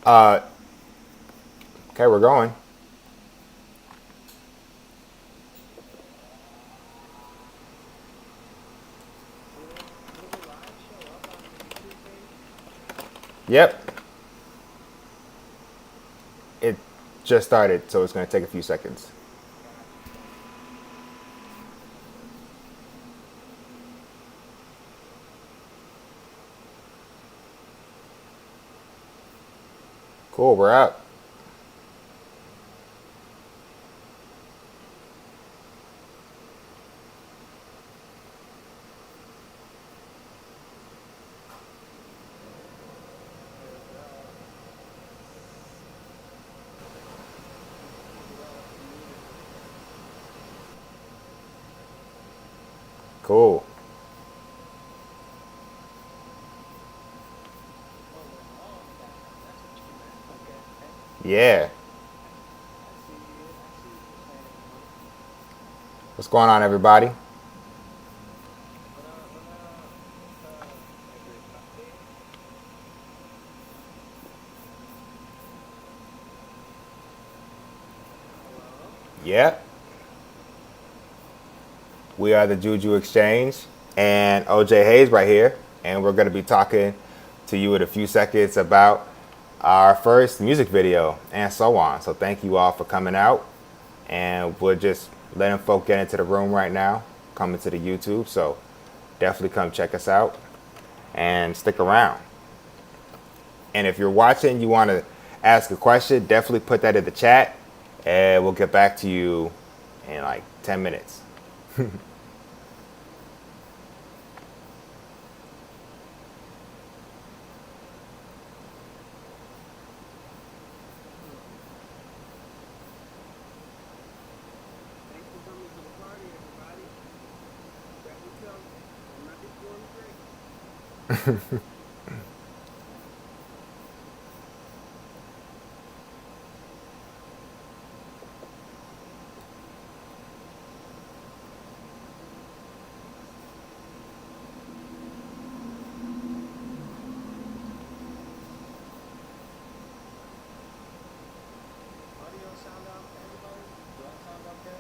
Uh, okay, we're going. Will the live show up on the YouTube page? Yep, it just started, so it's going to take a few seconds. Gotcha. Cool, we're up. There we go. Segal muted me. Cool. Oh, we're all in the background. That's what you meant. Okay. Yeah. I see it. I see what you're saying now. What's going on, everybody? What up? What up? Everybody. Hello? Yep. We are the JuJu Exchange, and OJ Hayes right here, and we're going to be talking to you in a few seconds about our first music video and so on. So thank you all for coming out, and we're just letting folk get into the room right now, coming to the YouTube. So definitely come check us out and stick around. And if you're watching, you want to ask a question, definitely put that in the chat, and we'll get back to you in like 10 minutes. Thanks for coming to the party, everybody. Grab your coat. Get ready for a drink. Audio sound out, everybody? Do I sound okay?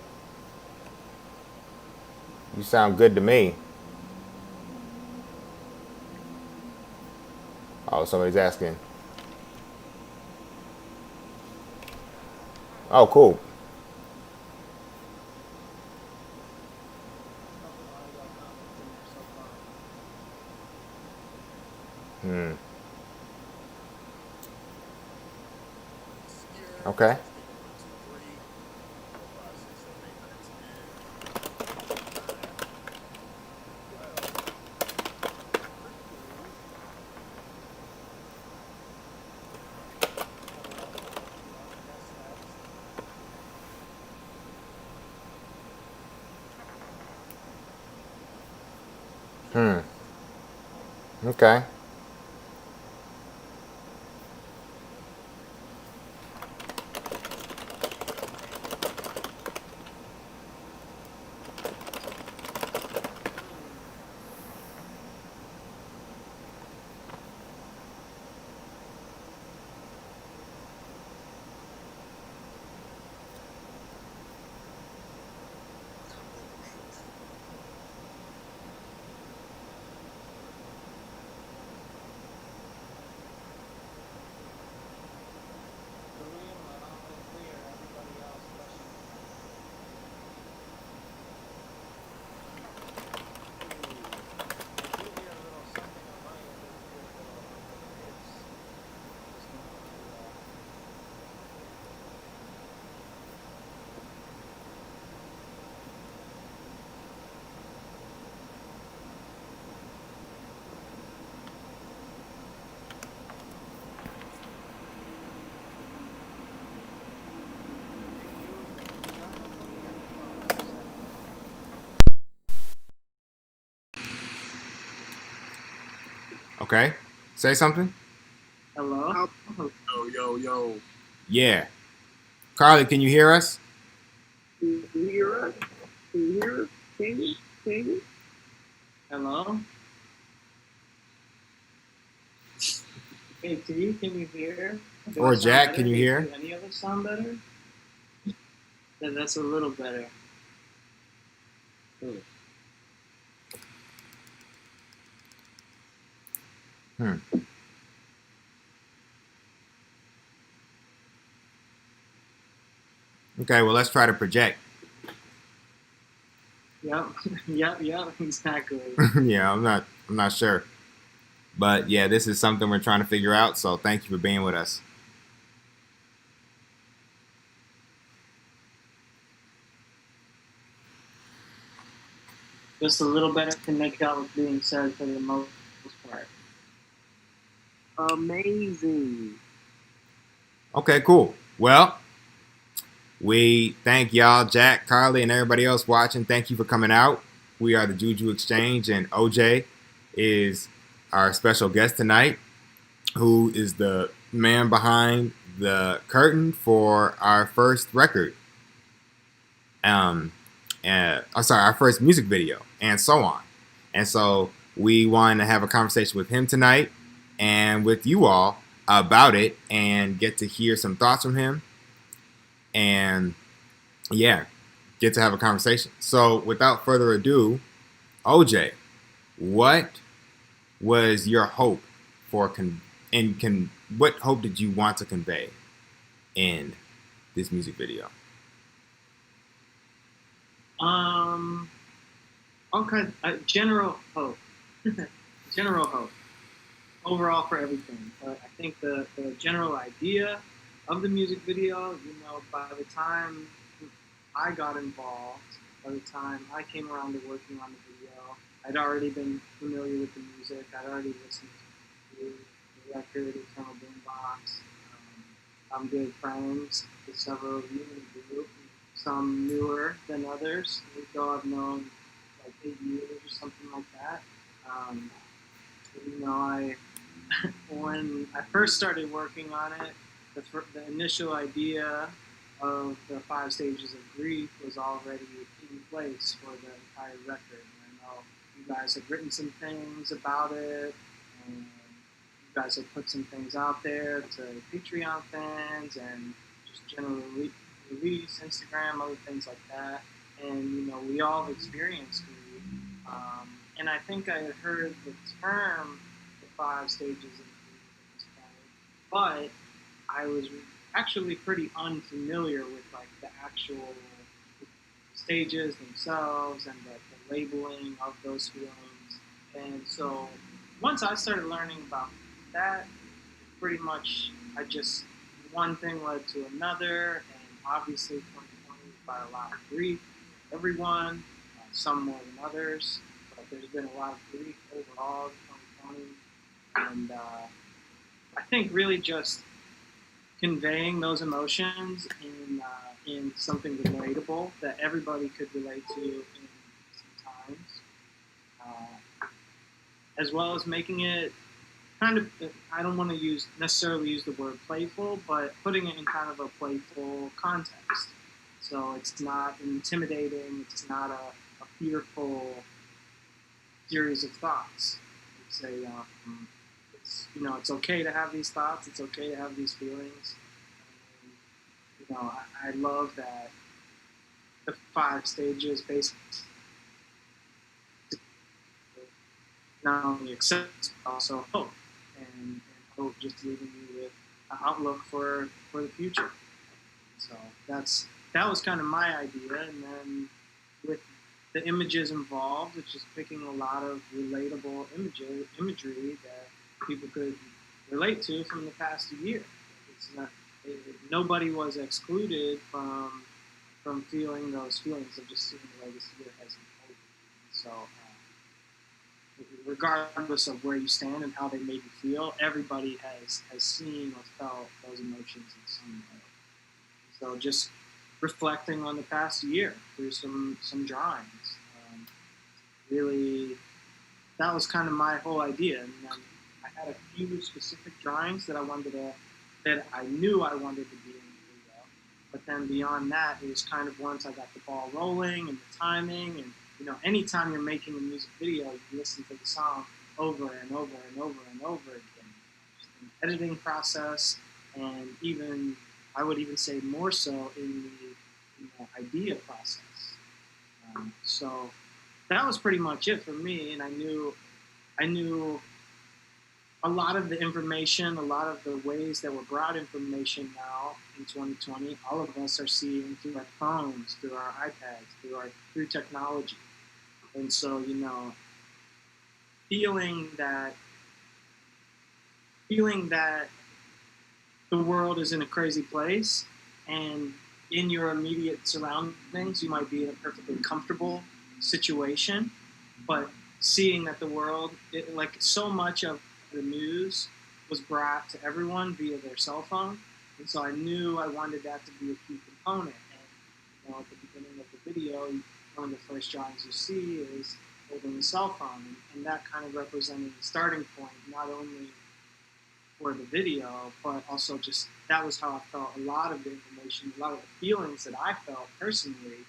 You sound good to me. Oh, somebody's asking. Oh, cool. A couple audio comments in there so far. Okay. Hello, hello. Test, test. Okay. Hmm. Julian, loud and clear. Everybody else, questions? Ooh. I do hear a little something on my end. Doesn't hear a little hiss. Just gonna do that. Hey, you got one for me? Oh, wait a second. Okay. Say something. Hello? Yo, yo, yo. Yeah. Carly, can you hear us? Can you hear us? Can you hear us? Can you? Can you? Hello? Hey, T, can you hear? Do I Or sound Jack, can better? you hear? Do any of us sound better? That's a little better. Ooh. Hmm. Okay, well, let's try to project. Yep, yep, exactly. Yeah, I'm not sure. But yeah, this is something we're trying to figure out. So thank you for being with us. Just a little better can make out what's being said for the most part. Amazing. Okay, cool. Well, we thank y'all, Jack, Carly, and everybody else watching. Thank you for coming out. We are the JuJu Exchange, and OJ is our special guest tonight, who is the man behind the curtain for our first record. I'm sorry, our first music video, and so on. And so we wanted to have a conversation with him tonight and with you all about it and get to hear some thoughts from him and, yeah, get to have a conversation. So without further ado, OJ, what was your hope for what hope did you want to convey in this music video? Um, okay, general hope. General hope. Overall for everything. But I think the general idea of the music video, by the time I got involved, by the time I came around to working on the video, I'd already been familiar with the music. I'd already listened to the record, Eternal Boombox. I'm good friends with several of you in the group, some newer than others. Nico I've known like 8 years or something like that. Um, I when I first started working on it, the initial idea of the 5 stages of grief was already in place for the entire record. And I know you guys have written some things about it, and you guys have put some things out there to Patreon fans and just general release, Instagram, other things like that. And we all have experienced grief. And I think I had heard the term the 5 stages of grief at this point, but I was actually pretty unfamiliar with like the actual stages themselves and the labeling of those feelings. And so once I started learning about that, pretty much I just one thing led to another, and obviously 2020 brought a lot of grief. Everyone, some more than others, but there's been a lot of grief overall in 2020, and I think really just conveying those emotions in something relatable that everybody could relate to in some times, as well as making it kind of, I don't want to necessarily use the word playful, but putting it in kind of a playful context. So it's not intimidating. It's not a fearful series of thoughts. It's it's okay to have these thoughts. It's okay to have these feelings. And, I love that the 5 stages basically not only acceptance but also hope, and hope just leaving you with an outlook for the future. So that was kind of my idea, and then with the images involved, it's just picking a lot of relatable imagery that people could relate to from the past year. It's not, nobody was excluded from feeling those feelings of just seeing the way this year has unfolded. So, regardless of where you stand and how they made you feel, everybody has seen or felt those emotions in some way. So, just reflecting on the past year through some drawings. Really, that was kind of my whole idea. And then I had a few specific drawings that I knew I wanted to be in the video. But then beyond that, it was kind of once I got the ball rolling and the timing, and anytime you're making a music video, you listen to the song over and over and over and over again. Just editing process, and even I would even say more so in the idea process. So that was pretty much it for me, and I knew a lot of the information, a lot of the ways that we're brought information now in 2020. All of us are seeing through our phones, through our iPads, through technology, and so feeling that feeling that the world is in a crazy place, and in your immediate surroundings, you might be in a perfectly comfortable situation, but seeing that the world, like so much of the news, was brought to everyone via their cell phone, and so I knew I wanted that to be a key component. And at the beginning of the video, one of the first drawings you see is holding a cell phone, and that kind of represented the starting point, not only for the video, but also just that was how I felt. A lot of the information, a lot of the feelings that I felt personally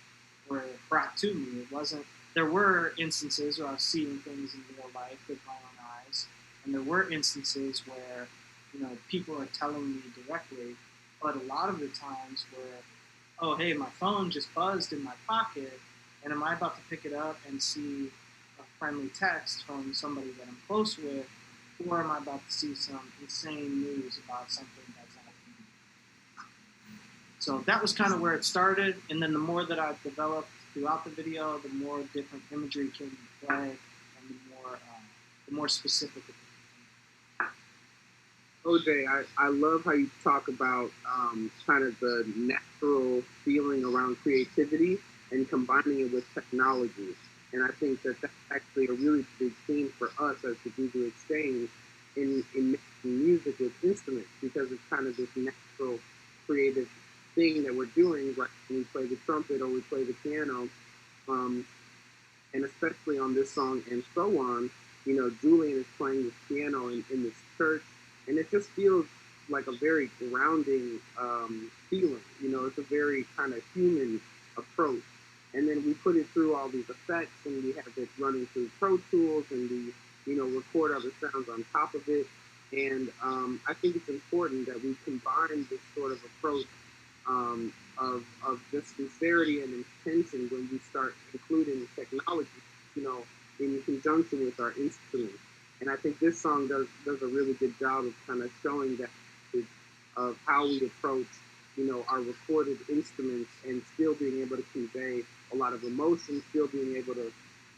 were brought to me. It wasn't. There were instances where I was seeing things in real life with my own eyes, and there were instances where people are telling me directly. But a lot of the times where, oh hey, my phone just buzzed in my pocket, and am I about to pick it up and see a friendly text from somebody that I'm close with, or am I about to see some insane news about something that's happening? So that was kind of where it started, and then the more that I've developed throughout the video, the more different imagery came into play, and the more specific it became. OJ, I love how you talk about kind of the natural feeling around creativity and combining it with technology. And I think that that's actually a really big theme for us as the JuJu Exchange in making music with instruments, because it's kind of this natural creative thing that we're doing, right? When we play the trumpet or we play the piano, and especially on this song and so on, Julian is playing the piano in this church, and it just feels like a very grounding feeling. It's a very kind of human approach. And then we put it through all these effects, and we have it running through Pro Tools, and we, record other sounds on top of it. And I think it's important that we combine this sort of approach of just sincerity and intention when we start including technology, in conjunction with our instruments. And I think this song does a really good job of kind of showing that of how we approach, our recorded instruments, and still being able to convey a lot of emotion, still being able to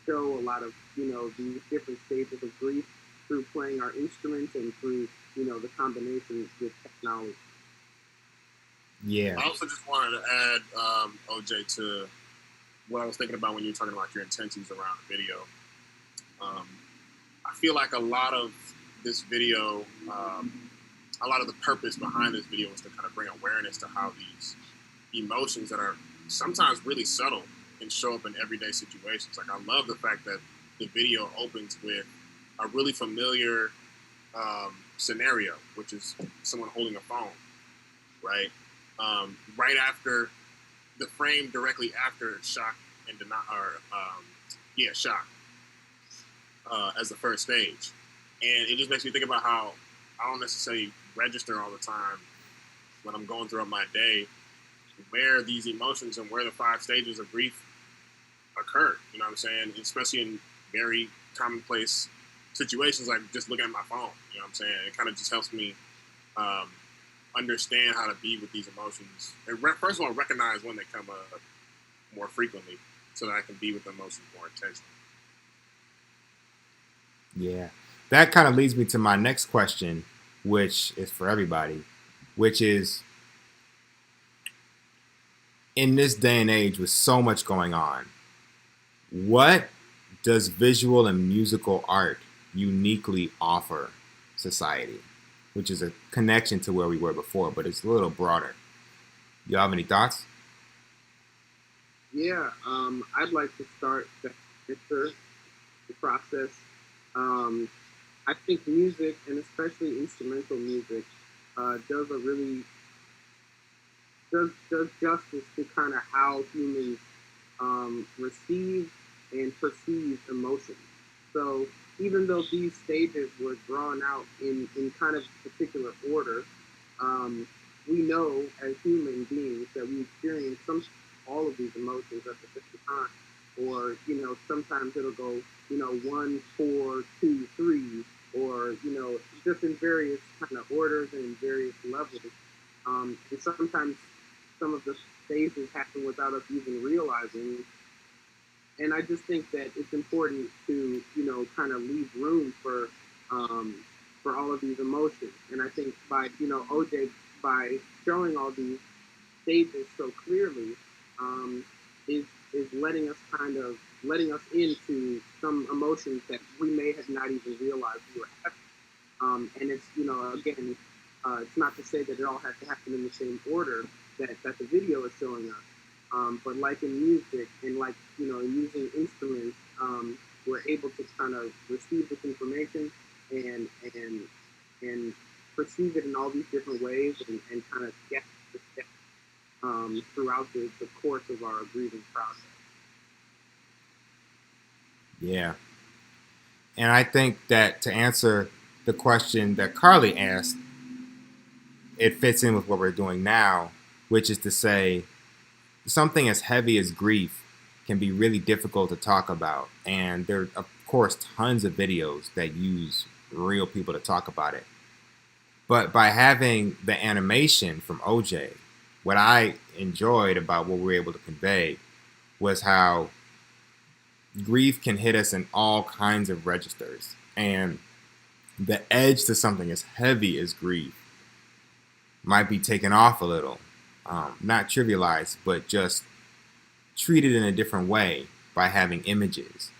show a lot of, these different stages of grief through playing our instruments and through, the combinations with technology. Yeah. I also just wanted to add, OJ, to what I was thinking about when you were talking about your intentions around the video. I feel like a lot of this video, a lot of the purpose behind this video is to kind of bring awareness to how these emotions that are sometimes really subtle can show up in everyday situations. Like, I love the fact that the video opens with a really familiar scenario, which is someone holding a phone, right? Right after the frame directly after shock and shock as the first stage. And it just makes me think about how I don't necessarily register all the time when I'm going throughout my day where these emotions and where the 5 stages of grief occur. You know what I'm saying? Especially in very commonplace situations like just looking at my phone. You know what I'm saying? It kind of just helps me understand how to be with these emotions. And first of all, recognize when they come up more frequently so that I can be with the emotions more intentionally. Yeah. That kind of leads me to my next question, which is for everybody, which is, in this day and age with so much going on, what does visual and musical art uniquely offer society? Which is a connection to where we were before, but it's a little broader. You have any thoughts? Yeah, I'd like to start to answer the process. I think music, and especially instrumental music, does justice to kind of how humans receive and perceive emotions. So even though these stages were drawn out in kind of particular order, we know as human beings that we experience all of these emotions at the same time. Or, sometimes it'll go, 1, 4, 2, 3, or, just in various kind of orders and in various levels. And sometimes some of the phases happen without us even realizing. And I just think that it's important to, kind of leave room for all of these emotions. And I think by, OJ, by showing all these stages so clearly, is letting us into some emotions that we may have not even realized we were having. And it's, again, it's not to say that it all has to happen in the same order that the video is showing us. But like in music and like, using instruments, we're able to kind of receive this information and perceive it in all these different ways and kind of get the steps throughout the course of our grieving process. Yeah. And I think that to answer the question that Carly asked, it fits in with what we're doing now, which is to say something as heavy as grief can be really difficult to talk about. And there are, of course, tons of videos that use real people to talk about it. But by having the animation from OJ, what I enjoyed about what we were able to convey was how grief can hit us in all kinds of registers. And the edge to something as heavy as grief might be taken off a little. Not trivialized, but just treated in a different way by having images,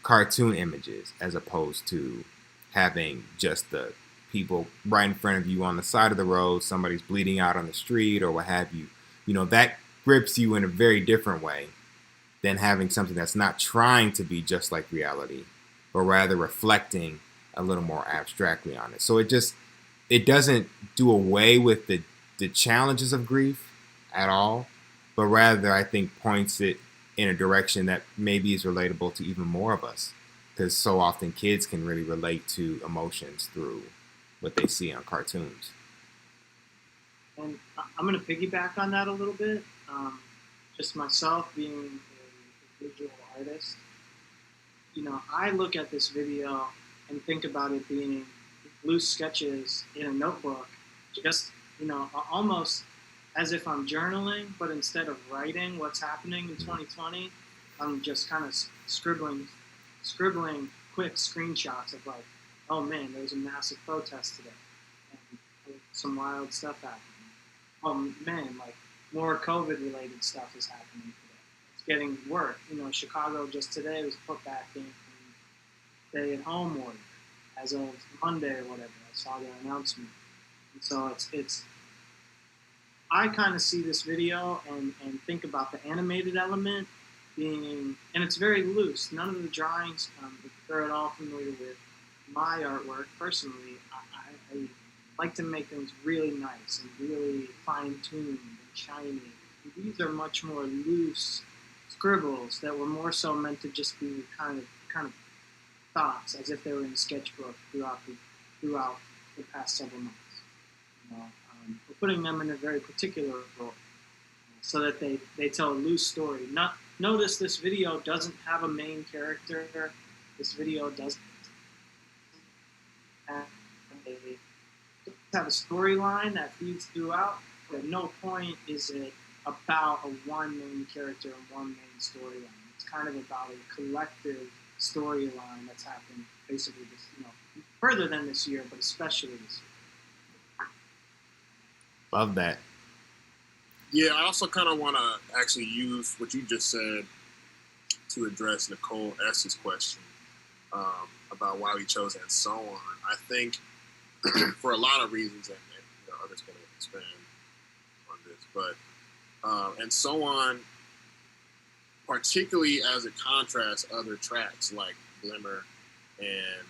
cartoon images, as opposed to having just the people right in front of you on the side of the road, somebody's bleeding out on the street or what have you. That grips you in a very different way than having something that's not trying to be just like reality, but rather reflecting a little more abstractly on it. So it doesn't do away with the challenges of grief at all, but rather I think points it in a direction that maybe is relatable to even more of us, because so often kids can really relate to emotions through what they see on cartoons. And I'm going to piggyback on that a little bit. Just myself being a visual artist, I look at this video and think about it being loose sketches in a notebook, just, almost as if I'm journaling, but instead of writing what's happening in 2020, I'm just kind of scribbling quick screenshots of like, oh man, there was a massive protest today, and some wild stuff happening. Oh man, like more COVID-related stuff is happening today. It's getting worse. Chicago just today was put back in stay-at-home order as of Monday or whatever. I saw their announcement. And so it's I kind of see this video and think about the animated element being, and it's very loose. None of the drawings, if you're at all familiar with my artwork personally, I like to make things really nice and really fine-tuned and shiny. And these are much more loose scribbles that were more so meant to just be kind of thoughts, as if they were in a sketchbook throughout the past several months. We're putting them in a very particular role so that they tell a loose story. Notice this video doesn't have a main character. This video doesn't have a storyline that feeds throughout, but at no point is it about one main character and one main storyline. It's kind of about a collective storyline that's happened basically this, further than this year, but especially this year. Love that. Yeah, I also kind of want to actually use what you just said to address Nicole S.'s question about why we chose and so on. I think for a lot of reasons, and others can expand on this, but and so on, particularly as it contrasts other tracks like Glimmer and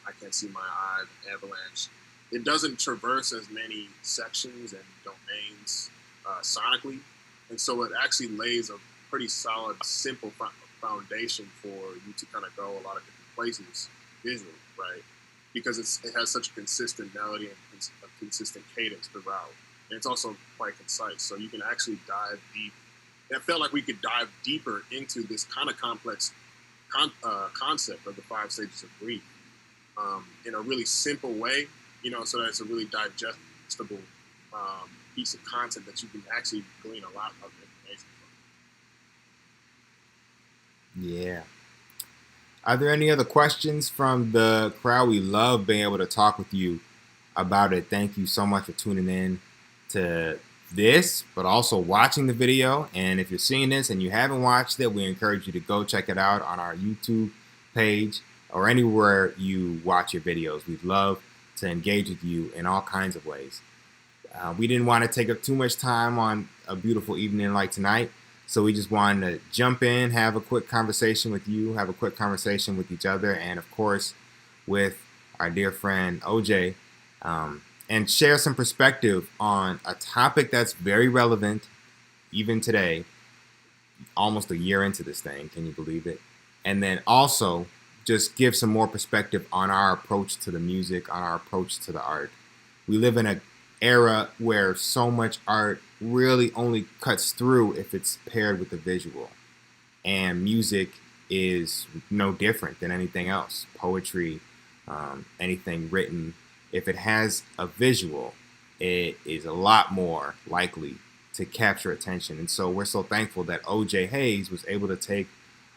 I Can't See My Eye, Avalanche. It doesn't traverse as many sections and domains sonically, and so it actually lays a pretty solid, simple foundation for you to kind of go a lot of different places visually, right? Because it has such a consistent melody and a consistent cadence throughout. And it's also quite concise, so you can actually dive deep. And I felt like we could dive deeper into this kind of complex concept of the 5 stages of grief in a really simple way, so that it's a really digestible piece of content that you can actually glean a lot of information from. Yeah. Are there any other questions from the crowd? We love being able to talk with you about it. Thank you so much for tuning in to this, but also watching the video. And if you're seeing this and you haven't watched it, we encourage you to go check it out on our YouTube page or anywhere you watch your videos. We'd love to engage with you in all kinds of ways. We didn't want to take up too much time on a beautiful evening like tonight, so we just wanted to jump in, have a quick conversation with you, have a quick conversation with each other, and of course with our dear friend OJ, and share some perspective on a topic that's very relevant even today, almost a year into this thing. Can you believe it? And then also just give some more perspective on our approach to the music, on our approach to the art. We live in an era where so much art really only cuts through if it's paired with the visual. And music is no different than anything else. Poetry, anything written, if it has a visual, it is a lot more likely to capture attention. And so we're so thankful that OJ Hayes was able to take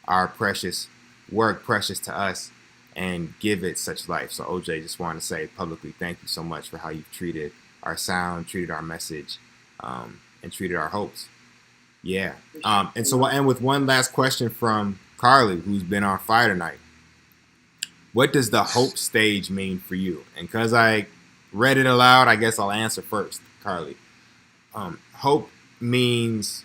our precious work, precious to us, and give it such life. So OJ, just want to say publicly thank you so much for how you've treated our sound, treated our message, and treated our hopes. Yeah. And so we'll end with one last question from Carly, who's been on fire tonight. What does the hope stage mean for you? And because I read it aloud, I guess I'll answer first, Carly. Hope means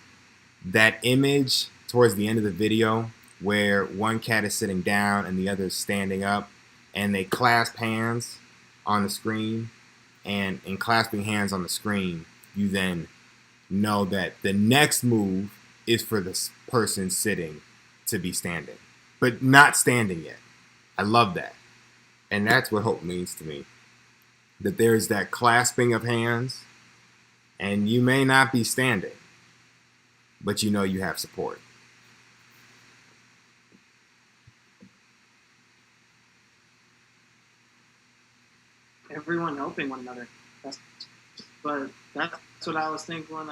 that image towards the end of the video where one cat is sitting down and the other is standing up, and they clasp hands on the screen. And in clasping hands on the screen, you then know that the next move is for this person sitting to be standing, but not standing yet. I love that. And that's what hope means to me. That there's that clasping of hands, and you may not be standing, but you know you have support. Everyone helping one another. That's what I was thinking when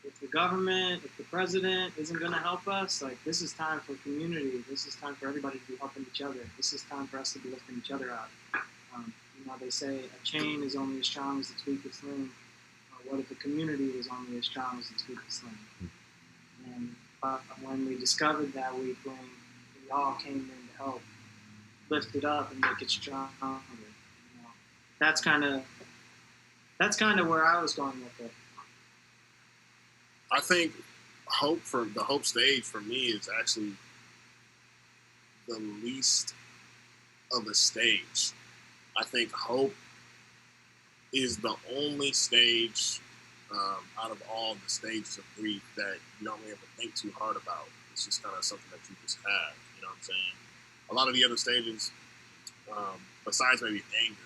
if the government, if the president isn't going to help us, this is time for community. This is time for everybody to be helping each other. This is time for us to be lifting each other out. They say a chain is only as strong as its weakest link. What if a community was only as strong as its weakest link? And when we discovered that we all came in to help lift it up and make it stronger. That's kind of where I was going with it. I think the hope stage for me is actually the least of a stage. I think hope is the only stage out of all the stages of grief that you don't really have to think too hard about. It's just kind of something that you just have. You know what I'm saying? A lot of the other stages, besides maybe anger,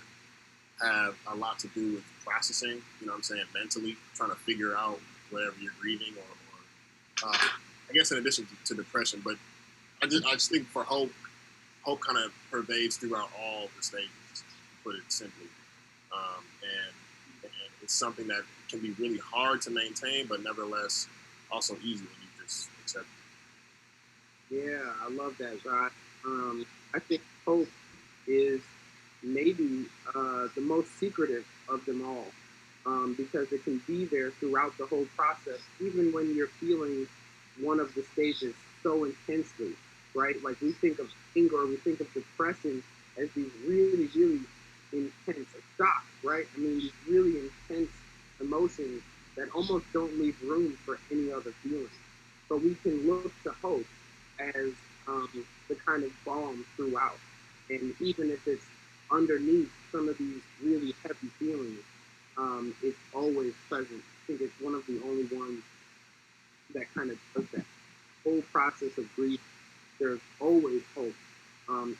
have a lot to do with processing, you know what I'm saying, mentally, trying to figure out whatever you're grieving or I guess in addition to depression. But I just think for hope kind of pervades throughout all the stages, to put it simply. And it's something that can be really hard to maintain, but nevertheless also easy when you just accept it. Yeah, I love that, Zai. I think hope is maybe the most secretive of them all, because it can be there throughout the whole process, even when you're feeling one of the stages so intensely, right? Like we think of anger, or we think of depression as these really, really intense, shock, right? I mean, these really intense emotions that almost don't leave room for any other feelings. But we can look to hope as the kind of balm throughout. And even if it's underneath some of these really heavy feelings, it's always present. I think it's one of the only ones that kind of does that whole process of grief. There's always hope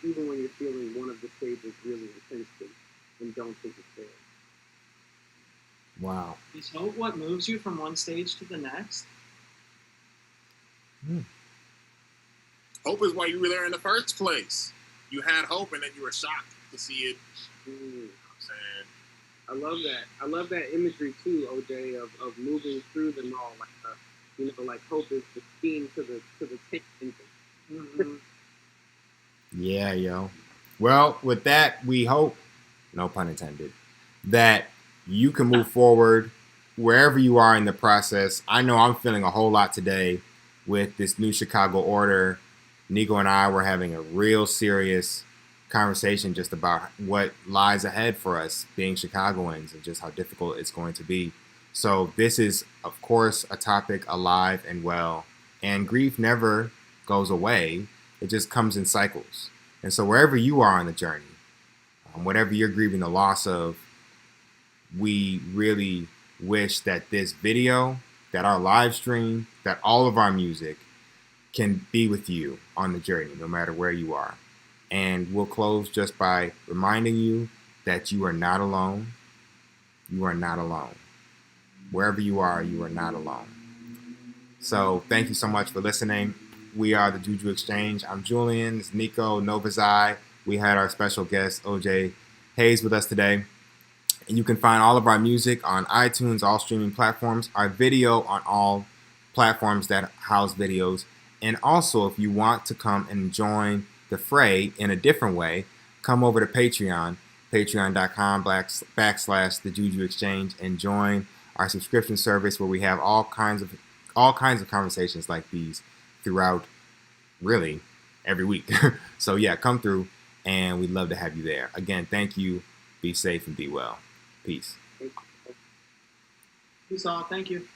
even when you're feeling one of the stages really intensely, and don't take it there. Wow. Is hope what moves you from one stage to the next? Hope is why you were there in the first place. You had hope, and then you were shocked to see it. You know what I'm saying? I love that. I love that imagery too, OJ, of moving through them all. Like hope is the steam to the tank engine. Mm-hmm. Yeah, yo. Well, with that, we hope, no pun intended, that you can move forward wherever you are in the process. I know I'm feeling a whole lot today with this new Chicago order. Nico and I were having a real serious conversation just about what lies ahead for us being Chicagoans and just how difficult it's going to be. So this is, of course, a topic alive and well. And grief never goes away. It just comes in cycles. And so wherever you are on the journey, whatever you're grieving the loss of, we really wish that this video, that our live stream, that all of our music can be with you on the journey, no matter where you are. And we'll close just by reminding you that you are not alone. You are not alone. Wherever you are not alone. So thank you so much for listening. We are the JuJu Exchange. I'm Julian. It's Nico, Zaii. We had our special guest, OJ Hayes, with us today. And you can find all of our music on iTunes, all streaming platforms, our video on all platforms that house videos. And also, if you want to come and join the fray in a different way, come over to Patreon, patreon.com/the JuJu Exchange, and join our subscription service where we have all kinds of conversations like these throughout really every week. So yeah, come through and we'd love to have you there. Again, thank you. Be safe and be well. Peace. Peace all. Thank you.